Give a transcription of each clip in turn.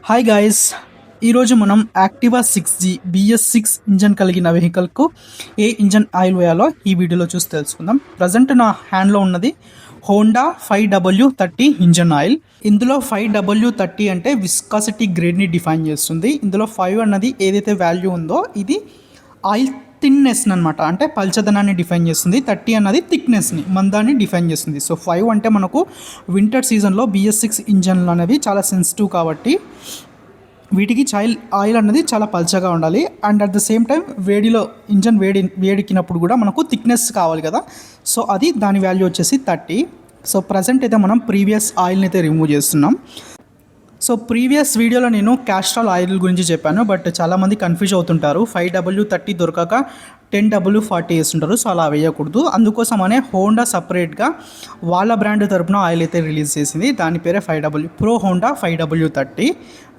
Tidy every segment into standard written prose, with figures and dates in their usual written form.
Hi guys, ఈరోజు మనం Activa 6G BS6 engine కలిగిన వెహికల్కు ఏ ఇంజన్ ఆయిల్ వేయాలో ఈ వీడియోలో చూసి తెలుసుకుందాం. ప్రజెంట్ నా హ్యాండ్లో ఉన్నది హోండా 5W30 ఇంజన్ ఆయిల్. ఇందులో 5W30 అంటే విస్కాసిటీ గ్రేడ్ని డిఫైన్ చేస్తుంది. ఇందులో 5 అన్నది ఏదైతే వాల్యూ ఉందో ఇది ఆయిల్ థిన్నెస్ అనమాట, అంటే పల్చదనాన్ని డిఫైన్ చేస్తుంది. 30 అన్నది థిక్నెస్ని, మందాన్ని డిఫైన్ చేస్తుంది. సో 5 అంటే మనకు వింటర్ సీజన్లో BS6 ఇంజన్లు అనేవి చాలా సెన్సిటివ్ కాబట్టి వీటికి ఆయిల్ అన్నది చాలా పల్చగా ఉండాలి. And at the same time వేడిలో ఇంజన్ వేడెక్కినప్పుడు కూడా మనకు థిక్నెస్ కావాలి కదా. సో అది దాని వాల్యూ వచ్చేసి 30. సో ప్రజెంట్ అయితే మనం ప్రీవియస్ ఆయిల్ని అయితే రిమూవ్ చేస్తున్నాం. సో ప్రీవియస్ వీడియోలో నేను క్యాస్ట్రాల్ ఆయిల్ గురించి చెప్పాను, బట్ చాలామంది కన్ఫ్యూజ్ అవుతుంటారు. 5W30 దొరకక 10W40 వేస్తుంటారు. సో అలా వేయకూడదు. అందుకోసమనే హోండా సపరేట్గా వాళ్ళ బ్రాండ్ తరపున ఆయిల్ అయితే రిలీజ్ చేసింది. దాని పేరే ప్రో హోండా 5W30.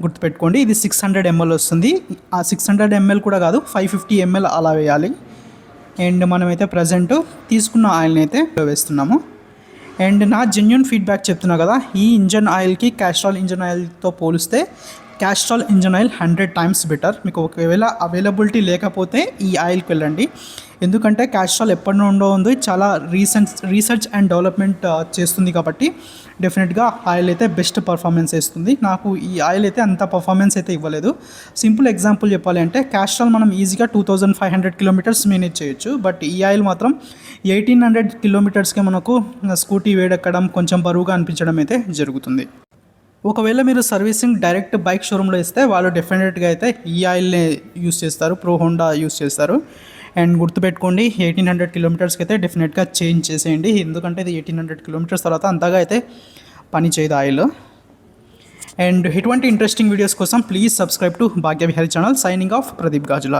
గుర్తుపెట్టుకోండి, ఇది 600 ml వస్తుంది. ఆ 600 ml కూడా కాదు, 550 ml అలా వేయాలి. అండ్ మనమైతే ప్రజెంట్ తీసుకున్న ఆయిల్ని అయితే వేస్తున్నాము. అండ్ నా జెన్యున్ ఫీడ్బ్యాక్ చెప్తున్నా కదా, ఈ ఇంజన్ ఆయిల్కి క్యాస్ట్రాల్ ఇంజన్ ఆయిల్తో పోలిస్తే Castrol engine oil 100 times better. మీకు ఒకవేళ అవైలబిలిటీ లేకపోతే ఈ ఆయిల్కి వెళ్ళండి. ఎందుకంటే క్యాస్ట్రాల్ ఎప్పటి నుండో ఉంది, చాలా రీసెర్చ్ అండ్ డెవలప్మెంట్ చేస్తుంది కాబట్టి డెఫినెట్గా ఆయిల్ అయితే బెస్ట్ పర్ఫార్మెన్స్ ఇస్తుంది. నాకు ఈ ఆయిల్ అయితే అంత పర్ఫార్మెన్స్ అయితే ఇవ్వలేదు. సింపుల్ ఎగ్జాంపుల్ చెప్పాలి అంటే క్యాస్ట్రాల్ మనం ఈజీగా 2500 kilometers మేనేజ్ చేయొచ్చు. బట్ ఈ ఆయిల్ మాత్రం 1800 kilometersకే మనకు స్కూటీ వేడెక్కడం, కొంచెం బరువుగా అనిపించడం అయితే జరుగుతుంది. ఒకవేళ మీరు సర్వీసింగ్ డైరెక్ట్ బైక్ షోరూంలో ఇస్తే వాళ్ళు డెఫినెట్గా అయితే ఈ ఆయిల్ని యూస్ చేస్తారు, ప్రో హోండా యూస్ చేస్తారు. అండ్ గుర్తుపెట్టుకోండి, 1800 kilometersకి అయితే డెఫినెట్గా చేంజ్ చేసేయండి. ఎందుకంటే ఇది 1800 kilometers తర్వాత అంతగా అయితే పని చేయదు ఆయిల్. అండ్ ఇటువంటి ఇంట్రెస్టింగ్ వీడియోస్ కోసం please subscribe to Bhagya Vihari channel. Signing off Pradeep Gajula.